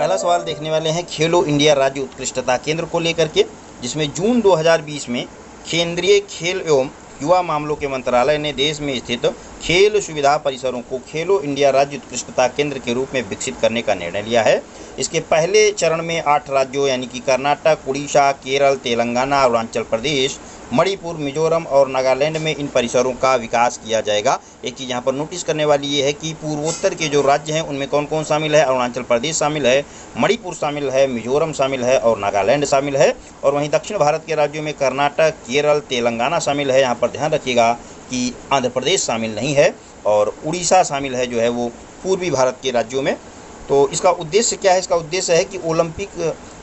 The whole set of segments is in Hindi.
पहला सवाल देखने वाले हैं खेलो इंडिया राज्य उत्कृष्टता केंद्र को लेकर के, जिसमें जून 2020 में केंद्रीय खेल एवं युवा मामलों के मंत्रालय ने देश में स्थित खेल सुविधा परिसरों को खेलो इंडिया राज्य उत्कृष्टता केंद्र के रूप में विकसित करने का निर्णय लिया है। इसके पहले चरण में 8 राज्यों यानी कि कर्नाटक, उड़ीसा, केरल, तेलंगाना, अरुणाचल प्रदेश, मणिपुर, मिजोरम और नागालैंड में इन परिसरों का विकास किया जाएगा। एक चीज़ यहाँ पर नोटिस करने वाली ये है कि पूर्वोत्तर के जो राज्य हैं उनमें कौन कौन शामिल है। अरुणाचल प्रदेश शामिल है, मणिपुर शामिल है, मिजोरम शामिल है और नागालैंड शामिल है। और वहीं दक्षिण भारत के राज्यों में कर्नाटक, केरल, तेलंगाना शामिल है। यहाँ पर ध्यान रखिएगा कि आंध्र प्रदेश शामिल नहीं है और उड़ीसा शामिल है जो है वो पूर्वी भारत के राज्यों में। तो इसका उद्देश्य क्या है? इसका उद्देश्य है कि ओलंपिक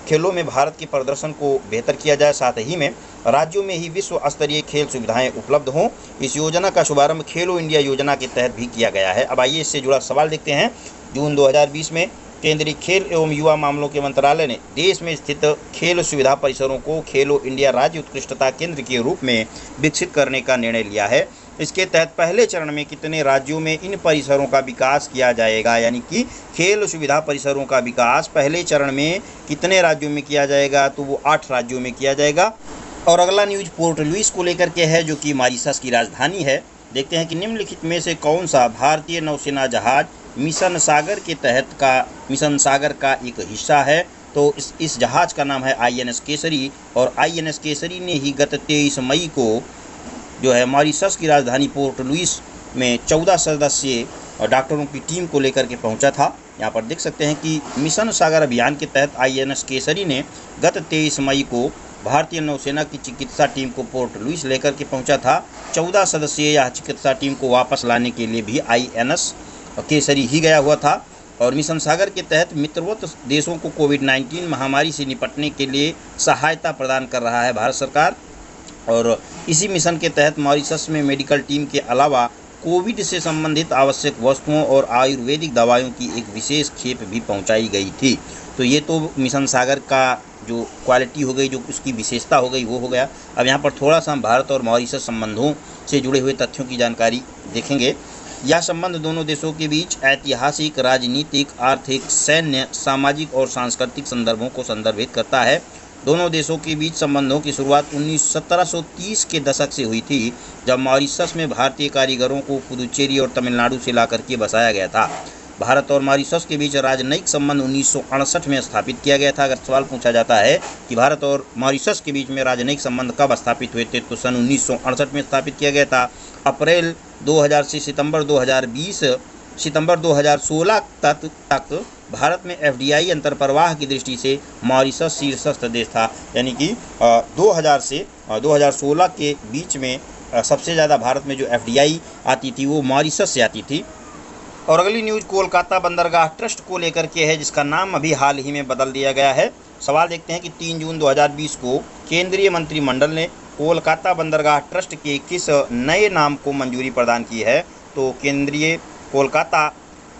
खेलों में भारत के प्रदर्शन को बेहतर किया जाए, साथ ही में राज्यों में ही विश्व स्तरीय खेल सुविधाएं उपलब्ध हों। इस योजना का शुभारंभ खेलो इंडिया योजना के तहत भी किया गया है। अब आइए इससे जुड़ा सवाल देखते हैं। जून 2020 में केंद्रीय खेल एवं युवा मामलों के मंत्रालय ने देश में स्थित खेल सुविधा परिसरों को खेलो इंडिया राज्य उत्कृष्टता केंद्र के रूप में विकसित करने का निर्णय लिया है। इसके तहत पहले चरण में कितने राज्यों में इन परिसरों का विकास किया जाएगा, यानी कि खेल सुविधा परिसरों का विकास पहले चरण में कितने राज्यों में किया जाएगा, तो वो 8 राज्यों में किया जाएगा। और अगला न्यूज पोर्ट लुइस को लेकर के है, जो कि मॉरिशस की राजधानी है। देखते हैं कि निम्नलिखित में से कौन सा भारतीय नौसेना जहाज मिशन सागर के तहत का मिशन सागर का एक हिस्सा है। तो इस जहाज का नाम है INS केसरी और INS केसरी ने ही गत 23 मई को जो है मॉरिशस की राजधानी पोर्ट लुइस में 14 सदस्यीय डॉक्टरों की टीम को लेकर के पहुंचा था। यहाँ पर देख सकते हैं कि मिशन सागर अभियान के तहत INS केसरी ने गत 23 मई को भारतीय नौसेना की चिकित्सा टीम को पोर्ट लुइस लेकर के पहुंचा था। 14 सदस्यीय यह चिकित्सा टीम को वापस लाने के लिए भी INS केसरी ही गया हुआ था। और मिशन सागर के तहत मित्रवत देशों को कोविड-19 महामारी से निपटने के लिए सहायता प्रदान कर रहा है भारत सरकार। और इसी मिशन के तहत मॉरिशस में मेडिकल टीम के अलावा कोविड से संबंधित आवश्यक वस्तुओं और आयुर्वेदिक दवाइयों की एक विशेष खेप भी पहुंचाई गई थी। तो ये तो मिशन सागर का जो क्वालिटी हो गई, जो उसकी विशेषता हो गई, वो हो गया। अब यहाँ पर थोड़ा सा हम भारत और मॉरिशस संबंधों से जुड़े हुए तथ्यों की जानकारी देखेंगे। यह संबंध दोनों देशों के बीच ऐतिहासिक, राजनीतिक, आर्थिक, सैन्य, सामाजिक और सांस्कृतिक संदर्भों को संदर्भित करता है। दोनों देशों के बीच संबंधों की शुरुआत 1730 के दशक से हुई थी, जब मॉरिशस में भारतीय कारीगरों को पुदुचेरी और तमिलनाडु से लाकर के बसाया गया था। भारत और मॉरिशस के बीच राजनयिक संबंध 1968 में स्थापित किया गया था। अगर सवाल पूछा जाता है कि भारत और मॉरिशस के बीच में राजनयिक संबंध कब स्थापित हुए थे, तो सन 1968 में स्थापित किया गया था। अप्रैल 2000 से सितंबर 2016 तक भारत में FDI अंतर्प्रवाह की दृष्टि से मॉरिशस शीर्षस्थ देश था, यानी कि 2000 से 2016 के बीच में सबसे ज़्यादा भारत में जो FDI आती थी वो मॉरिशस से आती थी। और अगली न्यूज़ कोलकाता बंदरगाह ट्रस्ट को लेकर के है, जिसका नाम अभी हाल ही में बदल दिया गया है। सवाल देखते हैं कि 3 जून 2020 को केंद्रीय मंत्रिमंडल ने कोलकाता बंदरगाह ट्रस्ट के किस नए नाम को मंजूरी प्रदान की है। तो केंद्रीय कोलकाता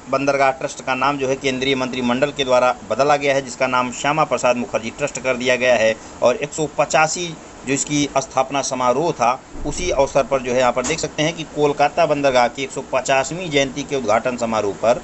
बंदरगाह ट्रस्ट का नाम जो है केंद्रीय मंत्रिमंडल के द्वारा बदला गया है, जिसका नाम श्यामा प्रसाद मुखर्जी ट्रस्ट कर दिया गया है। और 185 जो इसकी स्थापना समारोह था, उसी अवसर पर जो है यहाँ पर देख सकते हैं कि कोलकाता बंदरगाह की 150वीं जयंती के उद्घाटन समारोह पर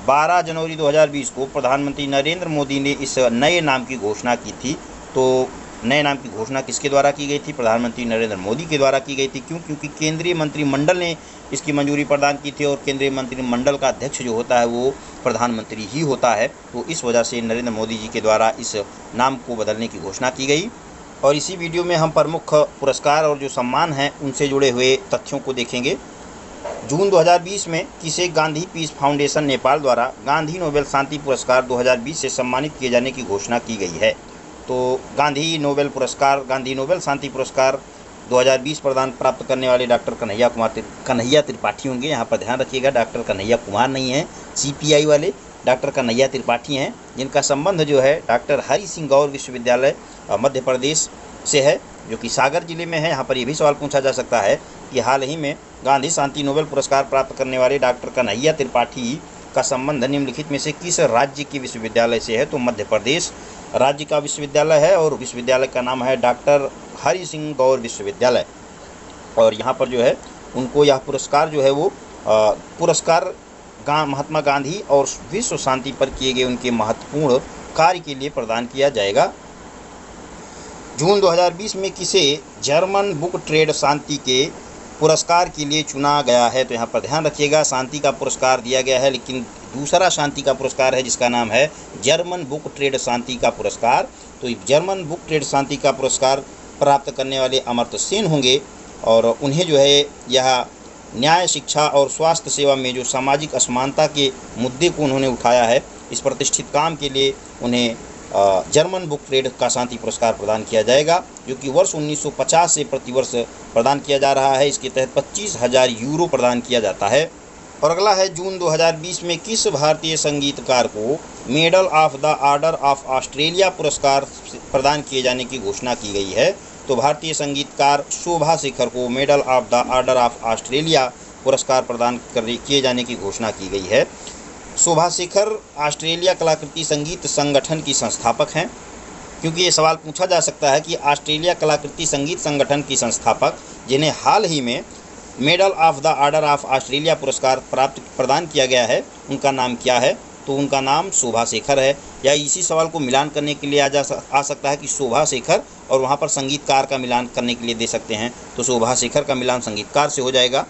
12 जनवरी 2020 को प्रधानमंत्री नरेंद्र मोदी ने इस नए नाम की घोषणा की थी। तो नए नाम की घोषणा किसके द्वारा की गई थी? प्रधानमंत्री नरेंद्र मोदी के द्वारा की गई थी। क्यों? क्योंकि केंद्रीय मंत्रिमंडल ने इसकी मंजूरी प्रदान की थी और केंद्रीय मंत्रिमंडल का अध्यक्ष जो होता है वो प्रधानमंत्री ही होता है। तो इस वजह से नरेंद्र मोदी जी के द्वारा इस नाम को बदलने की घोषणा की गई। और इसी वीडियो में हम प्रमुख पुरस्कार और जो सम्मान हैं उनसे जुड़े हुए तथ्यों को देखेंगे। जून 2020 में किसे गांधी पीस फाउंडेशन नेपाल द्वारा गांधी नोबेल शांति पुरस्कार 2020 से सम्मानित किए जाने की घोषणा की गई है। तो गांधी नोबेल शांति पुरस्कार 2020 प्रदान प्राप्त करने वाले डॉक्टर कन्हैया त्रिपाठी होंगे। यहाँ पर ध्यान रखिएगा, डॉक्टर कन्हैया कुमार नहीं हैं, CPI वाले डॉक्टर कन्हैया त्रिपाठी हैं, जिनका संबंध जो है डॉक्टर हरि सिंह गौर विश्वविद्यालय मध्य प्रदेश से है, जो कि सागर जिले में है। यहाँ पर यह भी सवाल पूछा जा सकता है कि हाल ही में गांधी शांति नोबेल पुरस्कार प्राप्त करने वाले डॉक्टर कन्हैया त्रिपाठी का संबंध निम्नलिखित में से किस राज्य के विश्वविद्यालय से है। तो मध्य प्रदेश राज्य का विश्वविद्यालय है और विश्वविद्यालय का नाम है डॉक्टर हरि सिंह गौर विश्वविद्यालय। और यहाँ पर जो है उनको यह पुरस्कार जो है वो पुरस्कार महात्मा गांधी और विश्व शांति पर किए गए उनके महत्वपूर्ण कार्य के लिए प्रदान किया जाएगा। जून 2020 में किसे जर्मन बुक ट्रेड शांति के पुरस्कार के लिए चुना गया है? तो यहाँ पर ध्यान रखिएगा, शांति का पुरस्कार दिया गया है, लेकिन दूसरा शांति का पुरस्कार है जिसका नाम है जर्मन बुक ट्रेड शांति का पुरस्कार। तो जर्मन बुक ट्रेड शांति का पुरस्कार प्राप्त करने वाले अमर्त्य सेन होंगे और उन्हें जो है यह न्याय, शिक्षा और स्वास्थ्य सेवा में जो सामाजिक असमानता के मुद्दे को उन्होंने उठाया है, इस प्रतिष्ठित काम के लिए उन्हें जर्मन बुक ट्रेड का शांति पुरस्कार प्रदान किया जाएगा, जो कि वर्ष 1950 से प्रतिवर्ष प्रदान किया जा रहा है। इसके तहत 25,000 यूरो प्रदान किया जाता है। और अगला है, जून 2020 में किस भारतीय संगीतकार को medal of the order of Australia पुरस्कार प्रदान किए जाने की घोषणा की गई है? तो भारतीय संगीतकार शोभा शेखर को medal of the order of Australia पुरस्कार प्रदान किए जाने की घोषणा की गई है। शोभा शेखर ऑस्ट्रेलिया कलाकृति संगीत संगठन की संस्थापक हैं, क्योंकि ये सवाल पूछा जा सकता है कि ऑस्ट्रेलिया कलाकृति संगीत संगठन की संस्थापक जिन्हें हाल ही में medal of the order of Australia पुरस्कार प्रदान किया गया है, उनका नाम क्या है? तो उनका नाम शोभा शेखर है। या इसी सवाल को मिलान करने के लिए आ सकता है कि शोभा शेखर और वहाँ पर संगीतकार का मिलान करने के लिए दे सकते हैं, तो शोभा शेखर का मिलान संगीतकार से हो जाएगा।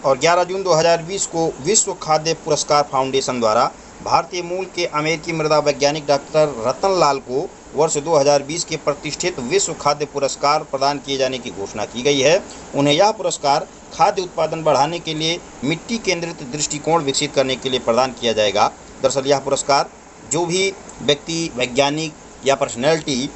और 11 जून 2020 को विश्व खाद्य पुरस्कार फाउंडेशन द्वारा भारतीय मूल के अमेरिकी मृदा वैज्ञानिक डॉक्टर रतन लाल को वर्ष 2020 के प्रतिष्ठित विश्व खाद्य पुरस्कार प्रदान किए जाने की घोषणा की गई है। उन्हें यह पुरस्कार खाद्य उत्पादन बढ़ाने के लिए मिट्टी केंद्रित दृष्टिकोण विकसित करने के लिए प्रदान किया जाएगा। दरअसल यह पुरस्कार जो भी व्यक्ति, वैज्ञानिक या पर्सनैलिटी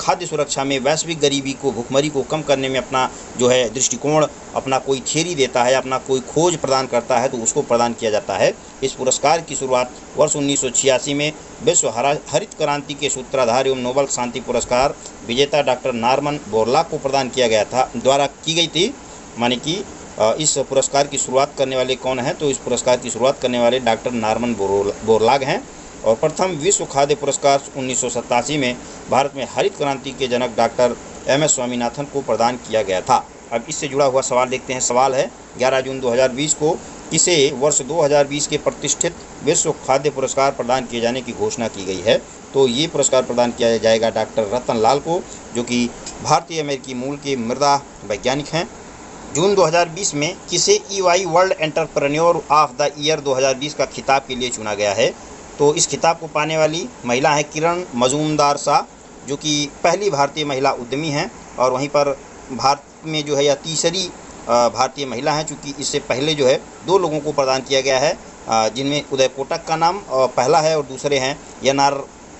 खाद्य सुरक्षा में वैश्विक गरीबी को, भुखमरी को कम करने में अपना जो है दृष्टिकोण, अपना कोई थियरी देता है, अपना कोई खोज प्रदान करता है, तो उसको प्रदान किया जाता है। इस पुरस्कार की शुरुआत वर्ष 1986 में विश्व हरित क्रांति के सूत्रधार एवं नोबेल शांति पुरस्कार विजेता डॉक्टर नॉर्मन बोरलॉग को प्रदान किया गया था द्वारा की गई थी। माने कि इस पुरस्कार की शुरुआत करने वाले कौन हैं? तो इस पुरस्कार की शुरुआत करने वाले डॉक्टर नॉर्मन बोरलॉग हैं। और प्रथम विश्व खाद्य पुरस्कार 1987 में भारत में हरित क्रांति के जनक डॉक्टर MS स्वामीनाथन को प्रदान किया गया था। अब इससे जुड़ा हुआ सवाल देखते हैं। सवाल है, 11 जून 2020 को किसे वर्ष 2020 के प्रतिष्ठित विश्व खाद्य पुरस्कार प्रदान किए जाने की घोषणा की गई है? तो ये पुरस्कार प्रदान किया जाएगा डॉक्टर रतन लाल को, जो कि भारतीय अमेरिकी मूल के मृदा वैज्ञानिक हैं। जून 2020 में किसे EY world entrepreneur of the year 2020 का खिताब के लिए चुना गया है? तो इस खिताब को पाने वाली महिला है किरण मजूमदार शाह, जो कि पहली भारतीय महिला उद्यमी हैं और वहीं पर भारत में जो है यह तीसरी भारतीय महिला हैं, चूँकि इससे पहले जो है 2 लोगों को प्रदान किया गया है, जिनमें उदय कोटक का नाम पहला है और दूसरे हैं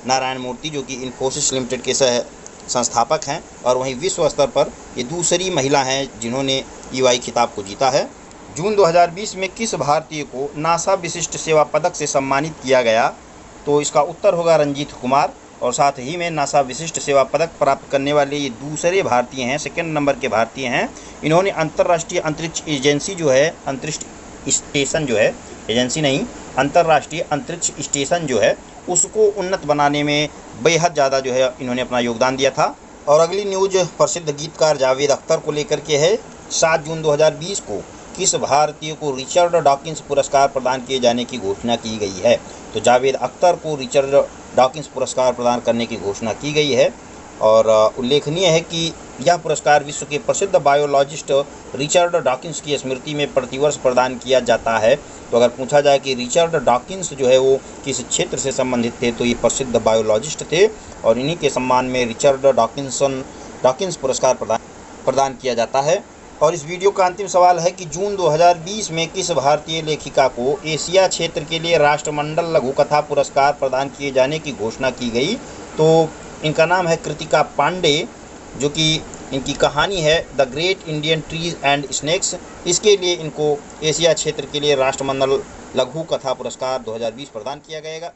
नारायण मूर्ति, जो कि इन्फोसिस लिमिटेड के संस्थापक हैं। और वहीं विश्व स्तर पर ये दूसरी महिला हैं जिन्होंने EY खिताब को जीता है। जून 2020 में किस भारतीय को नासा विशिष्ट सेवा पदक से सम्मानित किया गया? तो इसका उत्तर होगा रंजीत कुमार। और साथ ही में नासा विशिष्ट सेवा पदक प्राप्त करने वाले ये दूसरे भारतीय हैं, 2nd नंबर के भारतीय हैं। इन्होंने अंतर्राष्ट्रीय अंतरिक्ष एजेंसी जो है, अंतरिक्ष स्टेशन जो है, एजेंसी नहीं, अंतर्राष्ट्रीय अंतरिक्ष स्टेशन जो है, उसको उन्नत बनाने में बेहद ज़्यादा जो है इन्होंने अपना योगदान दिया था। और अगली न्यूज प्रसिद्ध गीतकार जावेद अख्तर को लेकर के है। 7 जून 2020 को किस भारतीय को रिचर्ड डॉकिंस पुरस्कार प्रदान किए जाने की घोषणा की गई है? तो जावेद अख्तर को रिचर्ड डॉकिंस पुरस्कार प्रदान करने की घोषणा की गई है। और उल्लेखनीय है कि यह पुरस्कार विश्व के प्रसिद्ध बायोलॉजिस्ट रिचर्ड डॉकिंस की स्मृति में प्रतिवर्ष प्रदान किया जाता है। तो अगर पूछा जाए कि रिचर्ड डॉकिंस जो है वो किस क्षेत्र से संबंधित थे, तो ये प्रसिद्ध बायोलॉजिस्ट थे और इन्हीं के सम्मान में रिचर्ड डॉकिंस पुरस्कार प्रदान किया जाता है। और इस वीडियो का अंतिम सवाल है कि जून 2020 में किस भारतीय लेखिका को एशिया क्षेत्र के लिए राष्ट्रमंडल लघु कथा पुरस्कार प्रदान किए जाने की घोषणा की गई? तो इनका नाम है कृतिका पांडे, जो कि इनकी कहानी है the great Indian trees and snacks. इसके लिए इनको एशिया क्षेत्र के लिए राष्ट्रमंडल लघु कथा पुरस्कार 2020 प्रदान किया जाएगा।